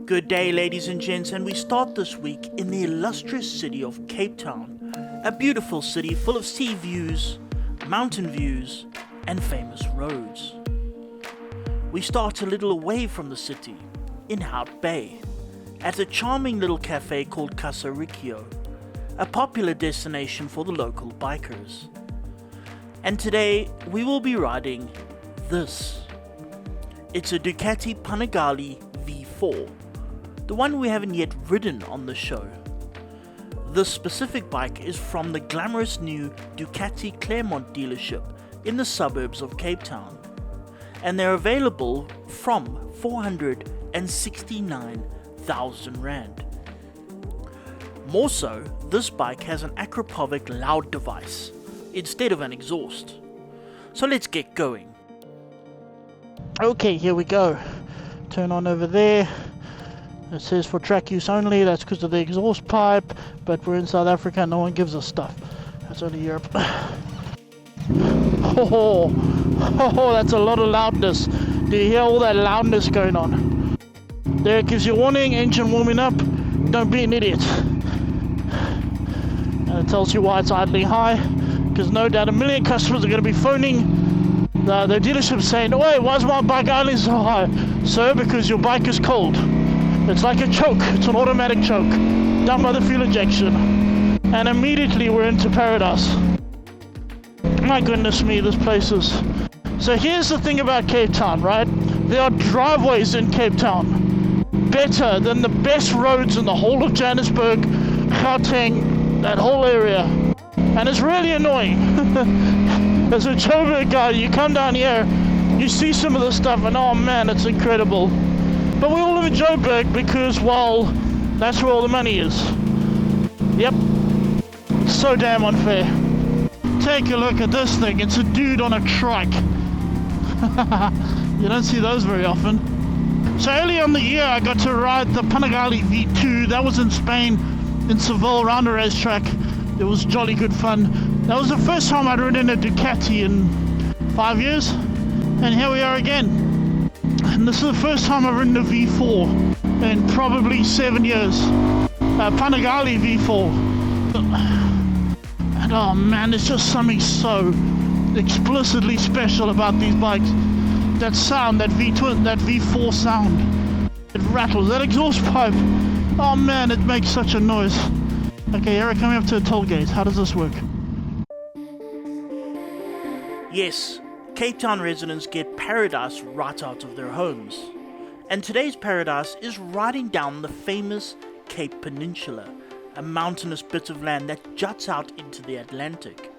Good day, ladies and gents, and we start this week in the illustrious city of Cape Town, a beautiful city full of sea views, mountain views, and famous roads. We start a little away from the city, in Hout Bay, at a charming little cafe called Casa Riccio, a popular destination for the local bikers. And today, we will be riding this. It's a Ducati Panigale V4, the one we haven't yet ridden on the show. This specific bike is from the glamorous new Ducati Claremont dealership in the suburbs of Cape Town, and they're available from 469,000 Rand. More so, this bike has an Acropovic loud device instead of an exhaust. So let's get going. Okay, here we go. Turn on over there. It says for track use only. That's because of the exhaust pipe, but we're in South Africa, no one gives us stuff. That's only Europe. Oh, that's a lot of loudness. Do you hear all that loudness going on? There, it gives you a warning, engine warming up, don't be an idiot. And it tells you why it's idling high, because no doubt a million customers are going to be phoning the dealership saying, "Oi, why is my bike idling so high?" Sir, because your bike is cold. It's like a choke. It's an automatic choke done by the fuel injection. And immediately we're into paradise. My goodness me, this place is... So here's the thing about Cape Town, right? There are driveways in Cape Town better than the best roads in the whole of Johannesburg, Gauteng, that whole area. And it's really annoying. As a Joburg guy, you come down here, you see some of this stuff and oh man, it's incredible. But we all live in Joburg because, well, that's where all the money is. Yep. So damn unfair. Take a look at this thing. It's a dude on a trike. You don't see those very often. So earlier in the year, I got to ride the Panigale V4. That was in Spain, in Seville, around a racetrack. It was jolly good fun. That was the first time I'd ridden a Ducati in 5 years. And here we are again. And this is the first time I've ridden a V4 in probably 7 years. Panigale V4. And oh man, there's just something so explicitly special about these bikes. That sound, that V4 sound. It rattles, that exhaust pipe. Oh man, it makes such a noise. Okay, here we're coming up to a toll gate. How does this work? Yes. Cape Town residents get paradise right out of their homes. And today's paradise is riding down the famous Cape Peninsula, a mountainous bit of land that juts out into the Atlantic.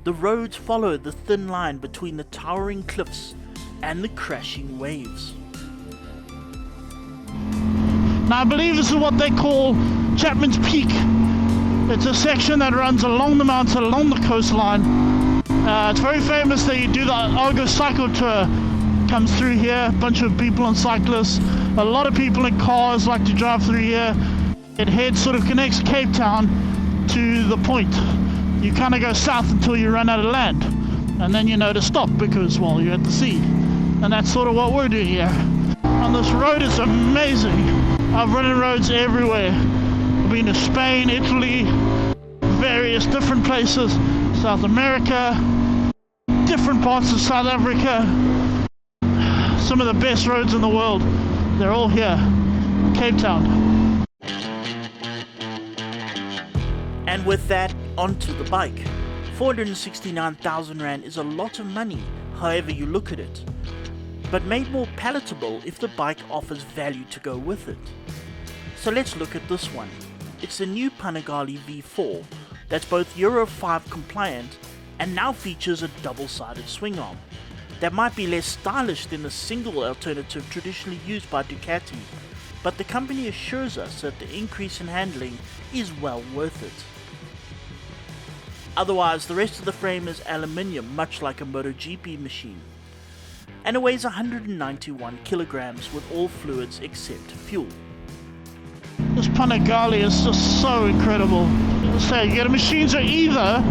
The roads follow the thin line between the towering cliffs and the crashing waves. Now I believe this is what they call Chapman's Peak. It's a section that runs along the mountain, along the coastline. It's very famous that you do the Argo cycle tour. Comes through here, a bunch of people on cyclists. A lot of people in cars like to drive through here. It sort of connects Cape Town to the point. You kind of go south until you run out of land. And then you know to stop because, well, you're at the sea. And that's sort of what we're doing here. And this road is amazing. I've ridden roads everywhere. I've been to Spain, Italy, various different places. South America, different parts of South Africa, some of the best roads in the world, they're all here, Cape Town. And with that, onto the bike. 469,000 Rand is a lot of money, however you look at it, but made more palatable if the bike offers value to go with it. So let's look at this one. It's the new Panigale V4, that's both Euro 5 compliant and now features a double-sided swing arm that might be less stylish than the single alternative traditionally used by Ducati, but the company assures us that the increase in handling is well worth it. Otherwise, the rest of the frame is aluminium, much like a MotoGP machine, and it weighs 191 kilograms with all fluids except fuel. This Panigale is just so incredible. So, your machines are either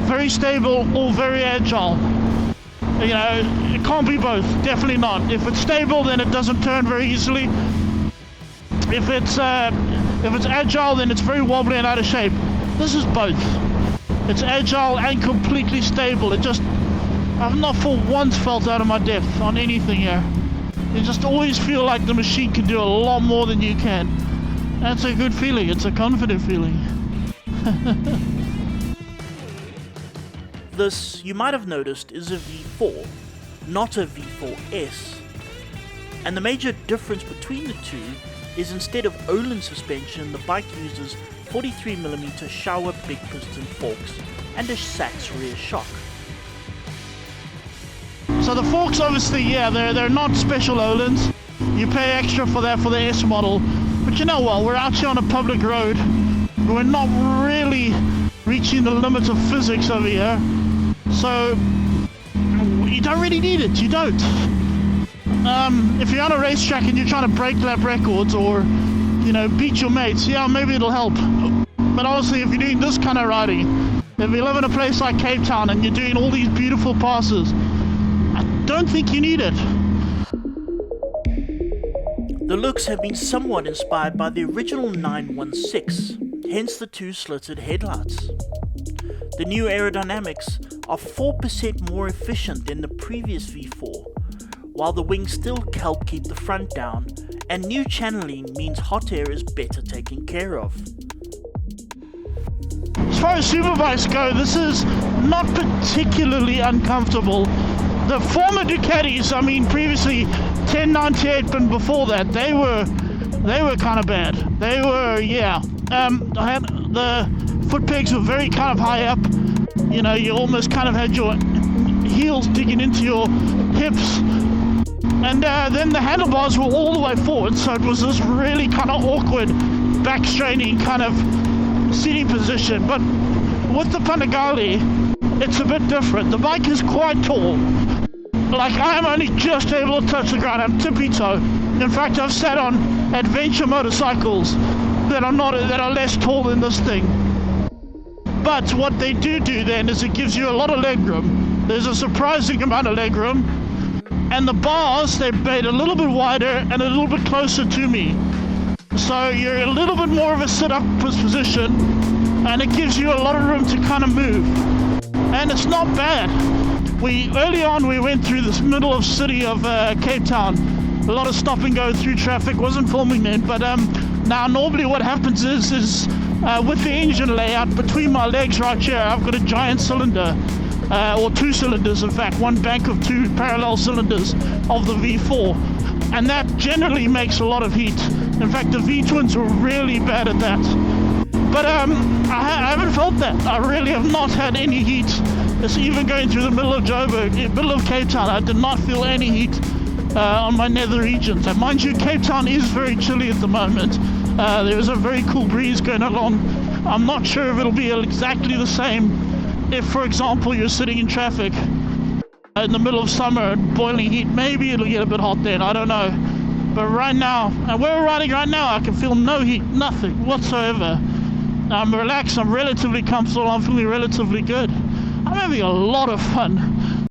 very stable or very agile. You know, it can't be both. Definitely not. If it's stable, then it doesn't turn very easily. If it's agile, then it's very wobbly and out of shape. This is both. It's agile and completely stable. I've not for once felt out of my depth on anything here. You just always feel like the machine can do a lot more than you can. That's a good feeling. It's a confident feeling. This, you might have noticed, is a V4, not a V4S. And the major difference between the two is instead of Olin suspension, the bike uses 43mm Showa big piston forks and a Sachs rear shock. So the forks, obviously, yeah, they're not special Olins. You pay extra for that for the S model. But you know what, we're out here on a public road. We're not really reaching the limits of physics over here. So you don't really need it, you don't. If you're on a racetrack and you're trying to break lap records or, you know, beat your mates, yeah, maybe it'll help. But honestly, if you're doing this kind of riding, if you live in a place like Cape Town and you're doing all these beautiful passes, I don't think you need it. The looks have been somewhat inspired by the original 916, hence the two slitted headlights. The new aerodynamics are 4% more efficient than the previous V4, while the wings still help keep the front down, and new channeling means hot air is better taken care of. As far as superbikes go, this is not particularly uncomfortable. The former Ducatis, I mean previously 1098, but before that, they were kind of bad. They were, yeah. I had the foot pegs were very kind of high up. You know, you almost kind of had your heels digging into your hips. And then the handlebars were all the way forward, so it was this really kind of awkward, back straining kind of seating position. But with the Panigale, it's a bit different. The bike is quite tall. Like, I am only just able to touch the ground. I'm tippy-toe. In fact, I've sat on adventure motorcycles that are less tall than this thing. But what they do then is it gives you a lot of leg room. There's a surprising amount of leg room. And the bars, they're made a little bit wider and a little bit closer to me. So you're a little bit more of a sit-up position, and it gives you a lot of room to kind of move. And it's not bad. Early on, we went through this middle of city of Cape Town. A lot of stop and go through traffic. Wasn't filming then, but now normally what happens is with the engine layout between my legs right here, I've got a giant cylinder. Or two cylinders, in fact, one bank of two parallel cylinders of the V4, and that generally makes a lot of heat. In fact, the V-twins are really bad at that. But I haven't felt that. I really have not had any heat. It's even going through the middle of Joburg, middle of Cape Town. I did not feel any heat on my nether regions. And mind you, Cape Town is very chilly at the moment. There is a very cool breeze going along. I'm not sure if it'll be exactly the same if, for example, you're sitting in traffic in the middle of summer and boiling heat. Maybe it'll get a bit hot then, I don't know. But right now, and where we're riding right now, I can feel no heat, nothing whatsoever. I'm relaxed, I'm relatively comfortable, I'm feeling relatively good. I'm having a lot of fun.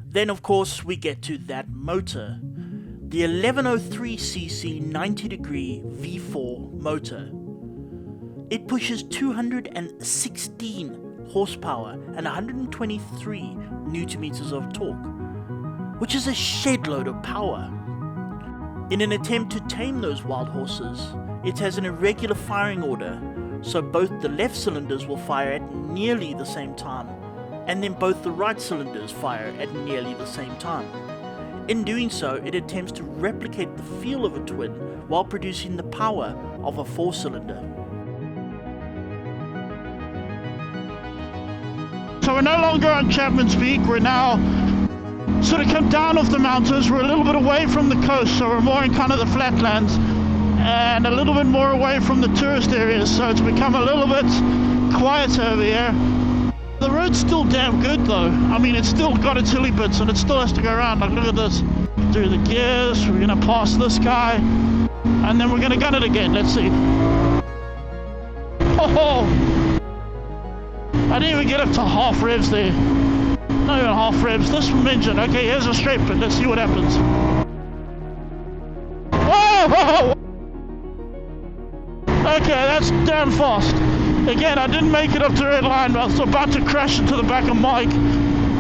Then of course we get to that motor. The 1103cc 90-degree V4 motor. It pushes 216 horsepower and 123 newton-meters of torque, which is a shed load of power. In an attempt to tame those wild horses, it has an irregular firing order, so both the left cylinders will fire at nearly the same time, and then both the right cylinders fire at nearly the same time. In doing so, it attempts to replicate the feel of a twin while producing the power of a four-cylinder. So we're no longer on Chapman's Peak, we're now sort of come down off the mountains, we're a little bit away from the coast, so we're more in kind of the flatlands and a little bit more away from the tourist areas, so it's become a little bit quieter over here. The road's still damn good though. I mean, it's still got its hilly bits and it still has to go around. Like, look at this. Through the gears, we're gonna pass this guy and then we're gonna gun it again. Let's see. Oh! I didn't even get up to half revs there. Not even half revs. This from engine. Okay, here's a straight bit. Let's see what happens. Whoa! Okay, that's damn fast. Again, I didn't make it up to red line. I was about to crash into the back of Mike.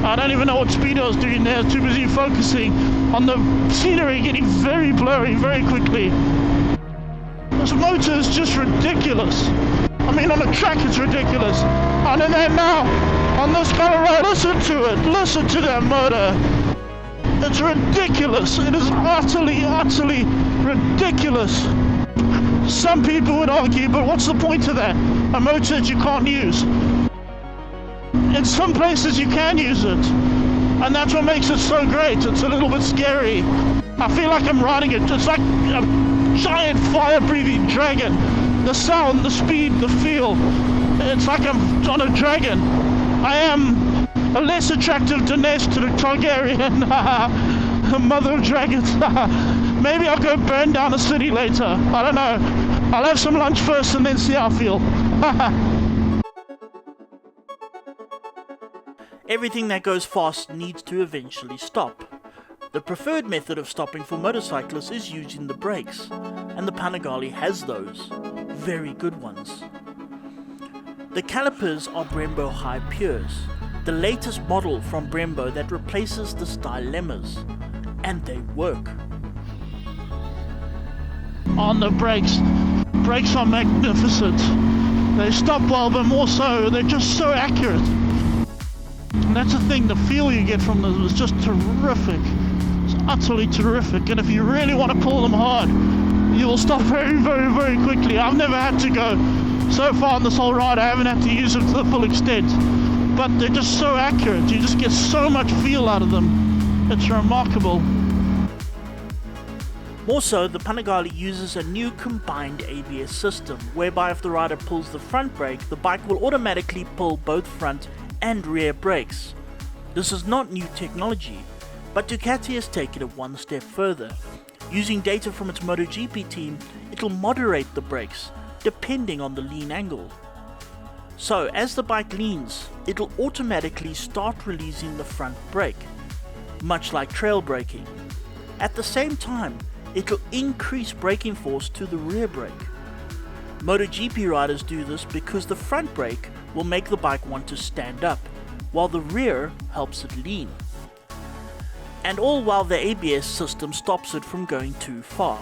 I don't even know what speed I was doing there. I was too busy focusing on the scenery getting very blurry very quickly. This motor is just ridiculous. I mean, on the track it's ridiculous. And then now, on this kind of road, listen to it. Listen to that motor. It's ridiculous. It is utterly, utterly ridiculous. Some people would argue, but what's the point of that? A motor that you can't use. In some places you can use it. And that's what makes it so great. It's a little bit scary. I feel like I'm riding it. It's like a giant fire-breathing dragon. The sound, the speed, the feel. It's like I'm on a dragon. I am a less attractive Daenerys to the Targaryen. Mother of dragons. Maybe I'll go burn down a city later. I don't know. I'll have some lunch first and then see how I feel. Everything that goes fast needs to eventually stop. The preferred method of stopping for motorcyclists is using the brakes, and the Panigale has those. Very good ones. The calipers are Brembo High Pures, the latest model from Brembo that replaces the stylemas, and they work. On the brakes are magnificent. They stop well, but more so, they're just so accurate. And that's the thing, the feel you get from them is just terrific. It's utterly terrific. And if you really want to pull them hard, you will stop very, very, very quickly. I've never had to go so far on this whole ride. I haven't had to use them to the full extent. But they're just so accurate. You just get so much feel out of them. It's remarkable. More so, the Panigale uses a new combined ABS system, whereby if the rider pulls the front brake, the bike will automatically pull both front and rear brakes. This is not new technology, but Ducati has taken it one step further. Using data from its MotoGP team, it'll moderate the brakes, depending on the lean angle. So, as the bike leans, it'll automatically start releasing the front brake, much like trail braking. At the same time, it'll increase braking force to the rear brake. MotoGP riders do this because the front brake will make the bike want to stand up, while the rear helps it lean. And all while the ABS system stops it from going too far.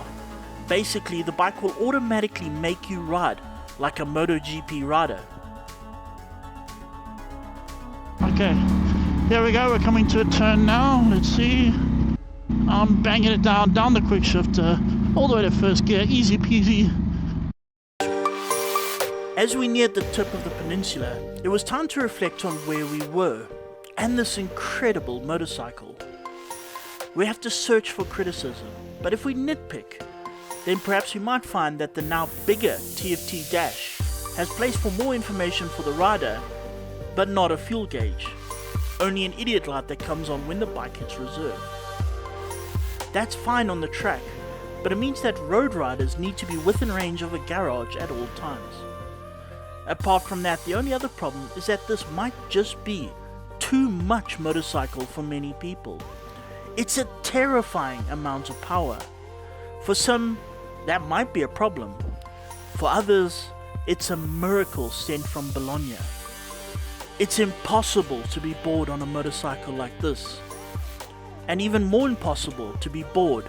Basically, the bike will automatically make you ride like a MotoGP rider. Okay, here we go, we're coming to a turn now. Let's see. I'm banging it down the quick shifter, all the way to first gear, easy peasy. As we neared the tip of the peninsula, it was time to reflect on where we were, and this incredible motorcycle. We have to search for criticism, but if we nitpick, then perhaps we might find that the now bigger TFT dash has place for more information for the rider, but not a fuel gauge. Only an idiot light that comes on when the bike hits reserve. That's fine on the track, but it means that road riders need to be within range of a garage at all times. Apart from that, the only other problem is that this might just be too much motorcycle for many people. It's a terrifying amount of power. For some, that might be a problem. For others, it's a miracle sent from Bologna. It's impossible to be bored on a motorcycle like this. And even more impossible to be bored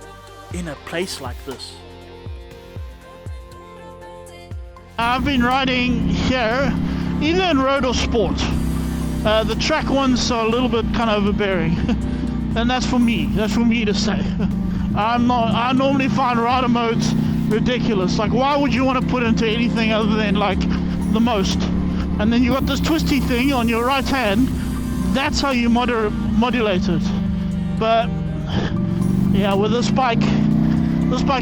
in a place like this. I've been riding here, either in road or sport. The track ones are a little bit kind of overbearing. And that's for me to say. I normally find rider modes ridiculous. Like, why would you want to put into anything other than like the most? And then you got this twisty thing on your right hand. That's how you modulate it. But yeah, with this bike's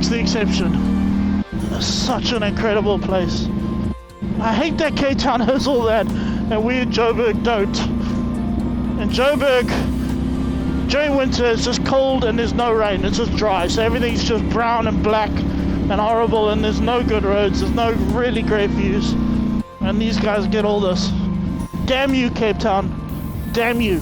the exception. It's such an incredible place. I hate that K-Town has all that, and we in Joburg don't. In Joburg, during winter it's just cold and there's no rain, it's just dry, so everything's just brown and black and horrible, and there's no good roads, there's no really great views, and these guys get all this. Damn you, Cape Town, damn you.